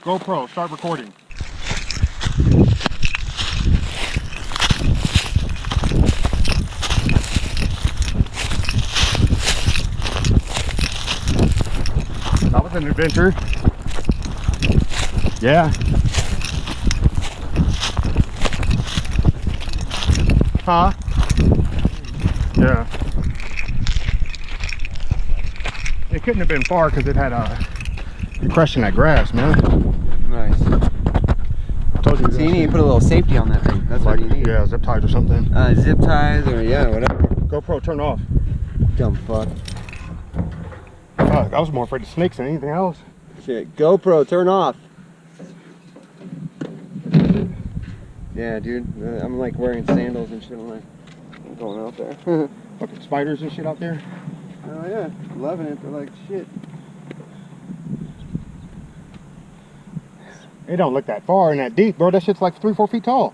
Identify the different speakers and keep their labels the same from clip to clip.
Speaker 1: GoPro, start recording. That was an adventure. Yeah. Huh? Yeah. It couldn't have been far because it had you're crushing that grass, man.
Speaker 2: Nice.
Speaker 1: I told you.
Speaker 2: So you need to put a little safety on that thing. That's
Speaker 1: like,
Speaker 2: what you need.
Speaker 1: Yeah, zip ties or something.
Speaker 2: Zip ties or yeah, whatever.
Speaker 1: GoPro, turn off.
Speaker 2: Dumb fuck.
Speaker 1: Fuck, I was more afraid of snakes than anything else.
Speaker 2: Shit. GoPro, turn off. Yeah, dude. I'm like wearing sandals and shit. I'm going out there.
Speaker 1: Fucking spiders and shit out there.
Speaker 2: Oh yeah, loving it. They're like shit.
Speaker 1: It don't look that far and that deep, bro. That shit's like 3-4 feet tall.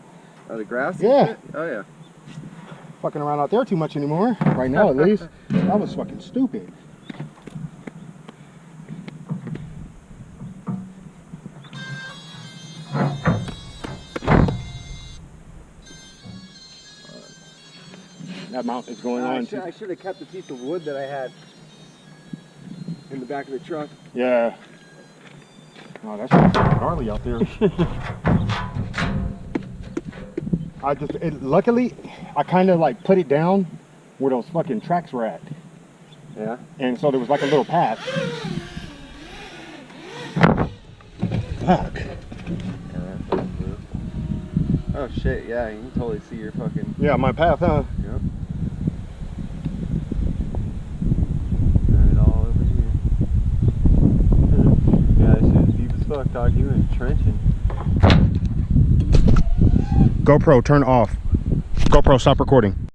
Speaker 2: Oh, the grass?
Speaker 1: Yeah.
Speaker 2: Shit? Oh yeah.
Speaker 1: Fucking around out there too much anymore. Right now, at least. That was fucking stupid. That mount is going on.
Speaker 2: I should have kept the piece of wood that I had in the back of the truck.
Speaker 1: Yeah. Oh, that's gnarly out there. Luckily, I kind of like put it down where those fucking tracks were at.
Speaker 2: Yeah.
Speaker 1: And so there was like a little path. Fuck.
Speaker 2: Oh shit, yeah, you can totally see your fucking...
Speaker 1: Yeah, my path, huh?
Speaker 2: Yep. Got it all over here. Yeah, this shit is deep as fuck, dog. You in trenching.
Speaker 1: GoPro, turn off. GoPro, stop recording.